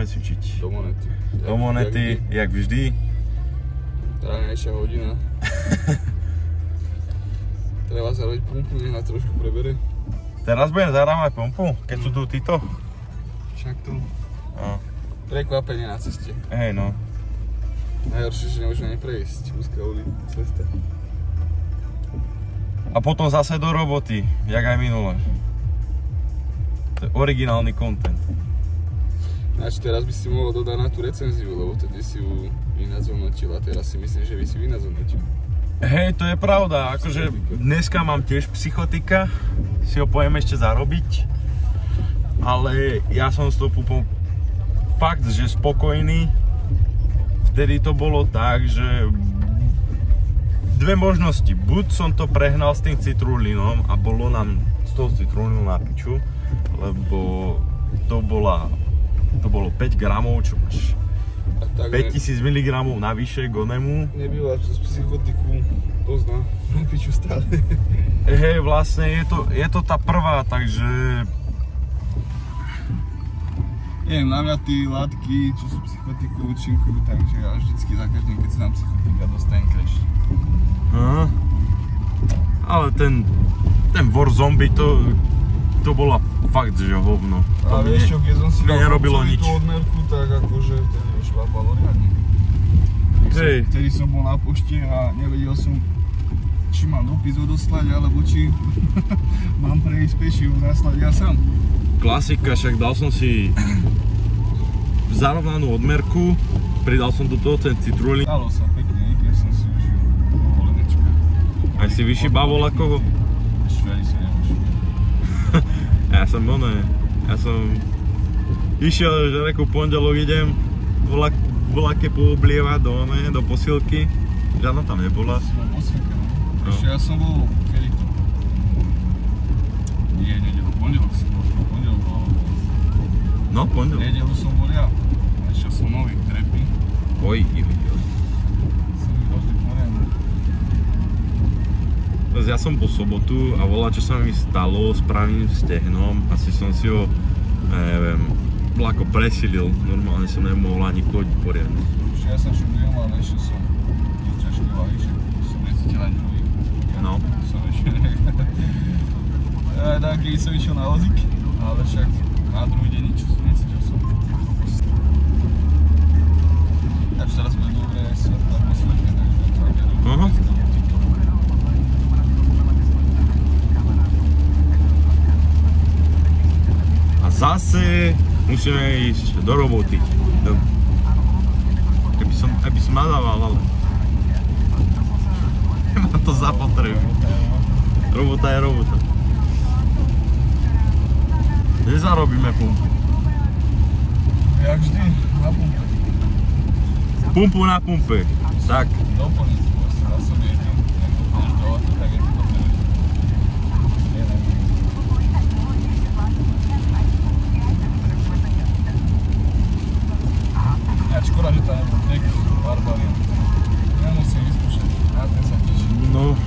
ideme cvičiť? Do Monety. Do Monety, jak vždy. Ranejšia hodina. Treba sa robiť pumpu, nech nás trošku prebere. Teraz budem zahrávať pumpu, keď sú tu títo. Však to. No. Prekvapenie na ceste. Hej no. Najhoršie, že nemôžeme neprejsť. Úzka cesta. A potom zase do roboty, jak aj minule. To je originálny content. Znači teraz by si mohol dodať na tú recenziu, lebo tedy si ju ináč zhodnotil a teraz si myslím, že by si ju ináč zhodnotil. Hej, to je pravda, akože dneska mám tiež psychotika, si ho pojem ešte zarobiť. Ale ja som s tou pupou fakt, že spokojný. Vtedy to bolo tak, že dve možnosti. Buď som to prehnal s tým citrulínom a bolo nám z toho citrulínu na piču, lebo to bolo 5 gramov, čo máš 5000 mg navyše k onemu. Nebýva to z psychotiku, pozná, na piču stále. Hej, vlastne je to tá prvá, takže... Neviem, na mňa tí látky, čo sú psychotiku, účinkujú, takže ja vždycky za každým, keď si dám psychotika, dostanem crash. Aha. Ale ten War Zombie, to bola fakt, že hovno. A vieš čo, keď som si dal nič. tú odmerku, tak akože vtedy už šlapalo riadne. Hej. Vtedy som bol na pošte a nevedel som, či mám dopis odoslať, alebo či mám prejsť peši naslať ja sám. Klasika, však dal som si zarovnanú odmerku, pridal som do toho ten citrulín. Dalo sa pekne, keď som si užil povolenečka. Aj si vyšibal volakovo? Ešte ani sa nevyšil. Ja som išiel, že reku pondelok idem volake pooblievať do posilky. Žiadna tam nebola. Si bol posilka, no? Ešte ja som bol, kedy to? Nie, nedelu, pondelok si bol. No, pondelok. Nedelu som bol ja. Ešte som nový trepy. Oj. Som každý poriadne. Ja som bol sobotu a volá, čo sa mi stalo s pravým stehnom. Asi som si ho, neviem, ako presilil. Normálne som nemohol ani chodiť poriadne. Ja sa šudujem, ale ešte som ťažký váhy, že som necítil ani druhý. No. Som ešte ja keď som išiel na vozík, ale však na druhý deň nič, necítil som. Takže teraz bude dobré svetlo a posvetné, takže to je dobré. A zase musíme ísť do roboty. Keby som nadával, ale nemám to zapotrebu. Robota je robota. Kde zarobíme pumpu? Jak vždy, na pumpe. Pumpu na pumpe. Tak. Doplniť vlastne na sobie jedem, než do auta, tak je to potrebné. Ja škoda, že tam nebol trek Barbarian. Nemusím vyskúšať, na ten sa teším. No.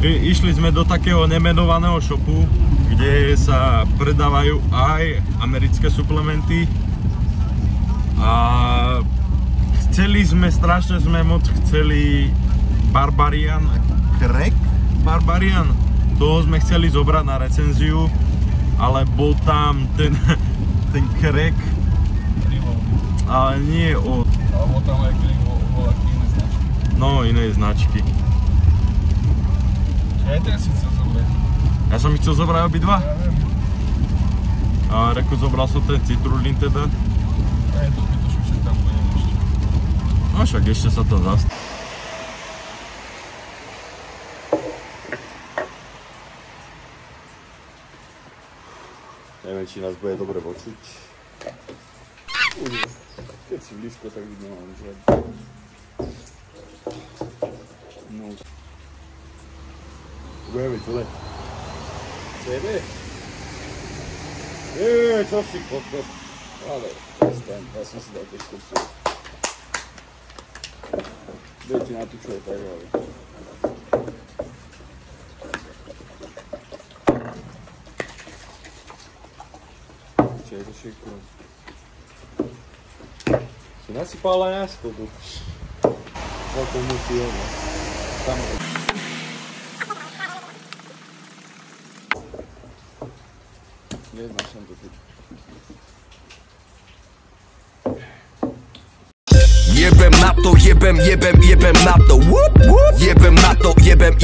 Išli sme do takého nemenovaného shopu, kde sa predávajú aj americké suplementy. A strašne sme moc chceli Barbarian, Crack Barbarian. Toho sme chceli zobrať na recenziu, ale bol tam ten Crack, ale nie od... Alebo tam aj voľaké iné značky. No, iné značky. Ja aj ten si chcel zobrať. Ja som ich chcel zobrať obidva. Ja viem. A reku, zobral som ten citrulín teda. Ja je to zbytočne, však tam pôjdem ešte. No však ešte sa to zastaví. Neviem, či nás bude dobre počuť. Keď si blízko, tak vidno mám žiadne. No. Budeme zle. Tebe? Čo si kokot? Ale, prestaň, ja som si dal tiež kursu. Dejte na tú čo je tak, ale... Čo je to všetko? Si nasypala jasko tu. Celkom musí ono. Tam. Neznášam to teď. Jebem na to, jebem na to, whoop, whoop. Jebem na to, jebem